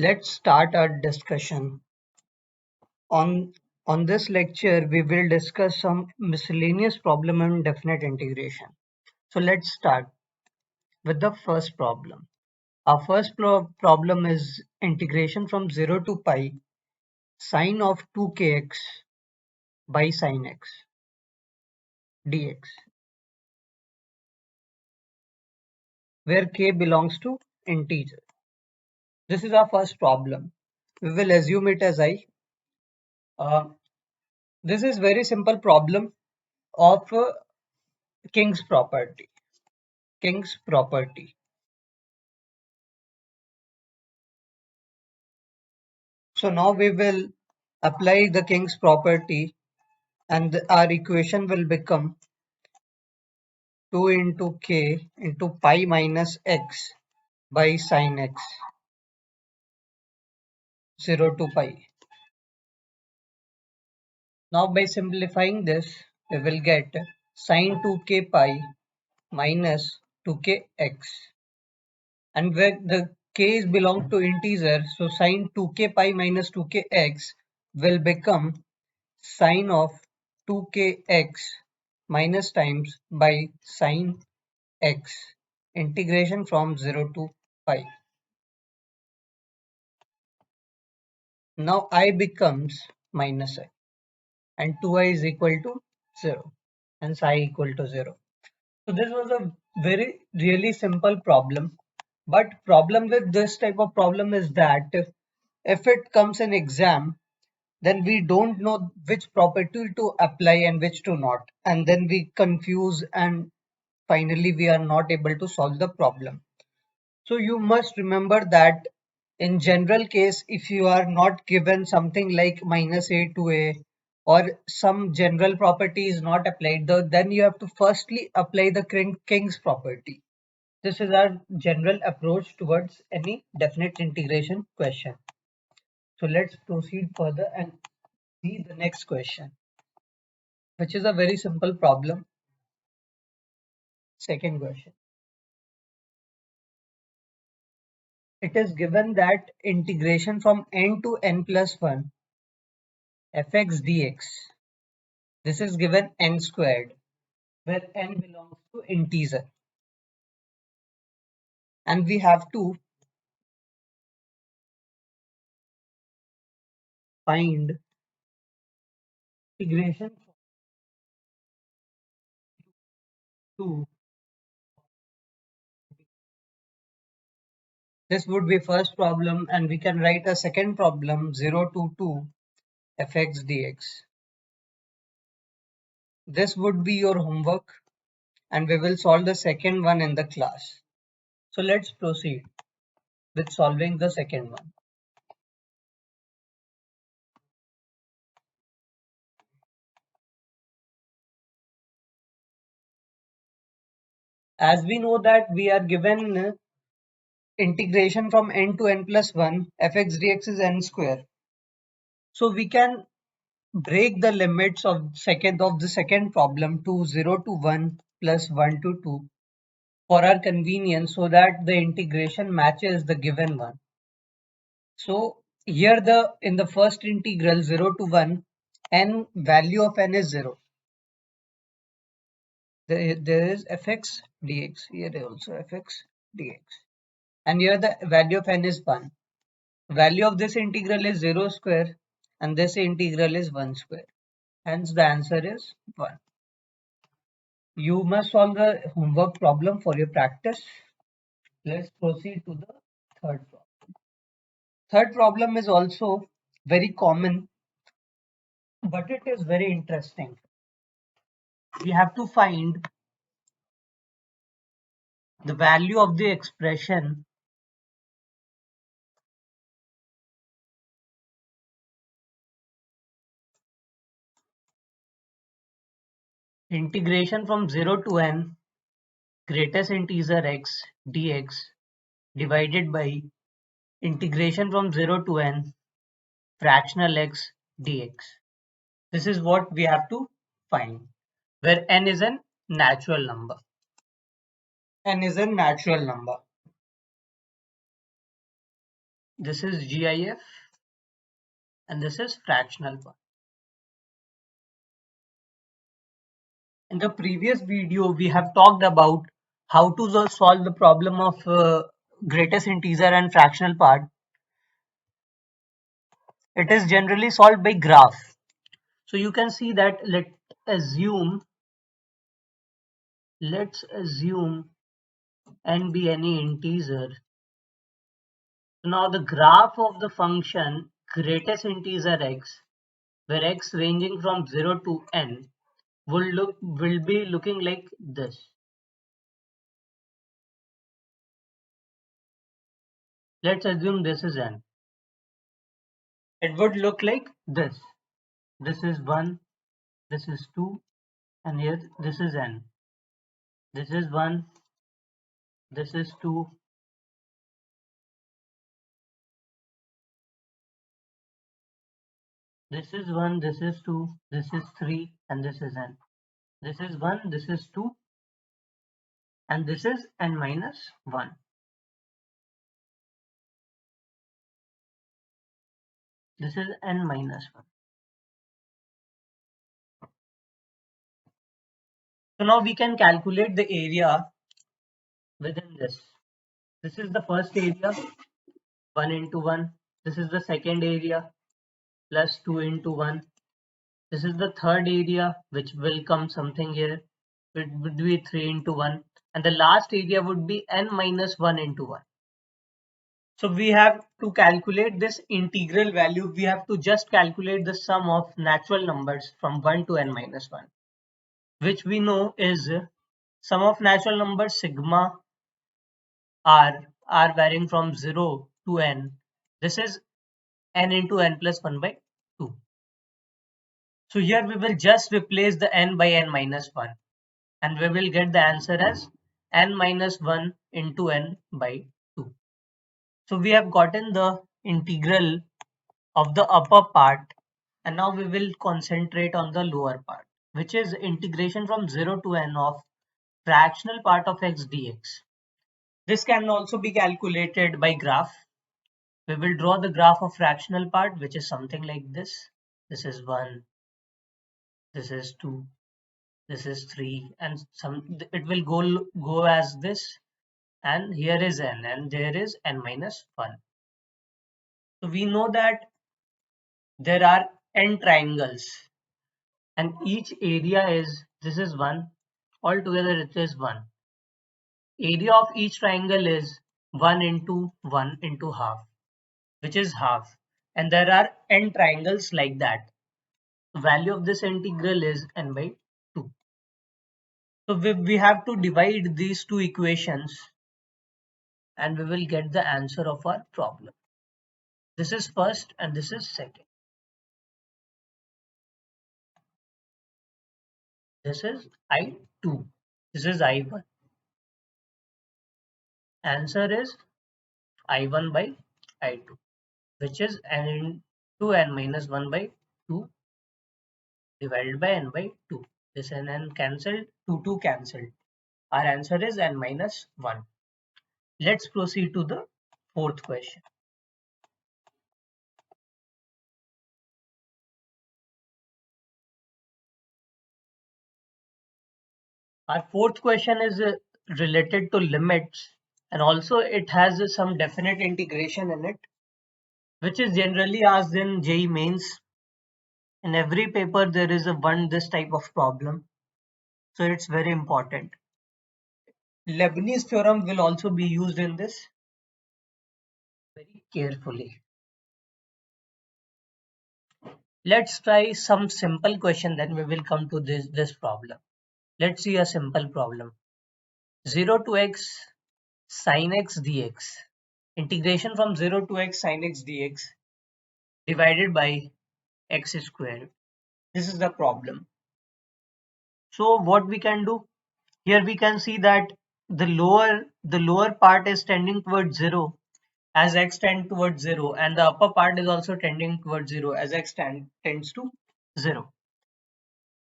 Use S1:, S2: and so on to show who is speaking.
S1: Let's start our discussion. On on this lecture, we will discuss some miscellaneous problem on definite integration. So let's start with the first problem. Our first problem is integration from 0 to pi sine of 2kx by sine x dx, where k belongs to integer. This is our first problem. We will assume it as I. Uh, this is very simple problem of King's property. King's property. So now we will apply the King's property and our equation will become 2 into k into pi minus x by sine x 0 to pi. Now by simplifying this we will get sine 2k pi minus 2kx, and where the k's belong to integer, so sine 2k pi minus 2kx will become sine of 2kx minus times by sine x, integration from 0 to pi. Now I becomes minus I and 2i is equal to 0, hence I equal to 0. So this was a very really simple problem, but problem with this type of problem is that if it comes in exam, then we don't know which property to apply and which to not, and then we confuse and finally we are not able to solve the problem. So you must remember that in general case, if you are not given something like minus a to a or some general property is not applied, then you have to firstly apply the King's property. This is our general approach towards any definite integration question. So let's proceed further and see the next question, which is a very simple problem. Second question. It is given that integration from n to n plus 1 fx dx. This is given n squared, where n belongs to integer. And we have to find integration to. This would be first problem, and we can write a second problem 0 to 2 fx dx. This would be your homework, and we will solve the second one in the class. So let's proceed with solving the second one. As we know that we are given integration from n to n plus 1 fx dx is n square. So we can break the limits of the second problem to 0 to 1 plus 1 to 2 for our convenience, so that the integration matches the given one. So here in the first integral 0 to 1, n value of n is 0. There is fx dx, here also fx dx, and here the value of n is 1. Value of this integral is 0 square and this integral is 1 square. Hence the answer is 1. You must solve the homework problem for your practice. Let's proceed to the third problem. Third problem is also very common, but it is very interesting. We have to find the value of the expression integration from 0 to n greatest integer x dx divided by integration from 0 to n fractional x dx. This is what we have to find, where n is a natural number. N is a natural number. this is GIF, and this is fractional part. In the previous video, we have talked about how to solve the problem of greatest integer and fractional part. It is generally solved by graph. So you can see that assume let's assume n be any integer. So now the graph of the function greatest integer x, where x ranging from 0 to n, will be looking like this. Let's assume this is n. It would look like this. This is 1, this is 2, and here this is n. This is 1, this is 2, this is 1, this is 2, this is 3, and this is n. This is 1, this is 2, and this is n minus 1. This is n minus 1. So now we can calculate the area within this. This is the first area, 1 into 1. This is the second area, plus 2 into 1. This is the third area, which will come something here. It would be 3 into 1. And the last area would be n minus 1 into 1. So we have to calculate this integral value. We have to just calculate the sum of natural numbers from 1 to n minus 1, which we know is sum of natural numbers sigma r varying from 0 to n. This is n into n plus 1 by 2. So here we will just replace the n by n minus 1, and we will get the answer as n minus 1 into n by 2. So we have gotten the integral of the upper part, and now we will concentrate on the lower part, which is integration from 0 to n of fractional part of x dx. This can also be calculated by graph. We will draw the graph of fractional part, which is something like this. This is 1, this is 2, this is 3, and it will go as this, and here is n, and there is n minus 1. So we know that there are n triangles, and each area is, this is 1, altogether it is 1. Area of each triangle is 1 into 1 into half, which is half, and there are n triangles like that. The value of this integral is n by 2. So we have to divide these two equations, and we will get the answer of our problem. This is first and this is second. This is I2. This is I1. Answer is I1 by I2, which is n into n minus 1 by 2 divided by n by 2. This n cancelled, 2 cancelled. Our answer is n minus 1. Let's proceed to the fourth question. Our fourth question is related to limits, and also it has some definite integration in it, which is generally asked in JEE mains. In every paper there is this type of problem, so it's very important. Leibniz theorem will also be used in this very carefully. Let's try some simple question, then we will come to this problem. Let's see a simple problem. 0 to x sin x dx, integration from 0 to x sin x dx divided by x square. This is the problem. So what we can do here, we can see that the lower part is tending towards 0 as x tends towards 0, and the upper part is also tending towards 0 as x tends to 0.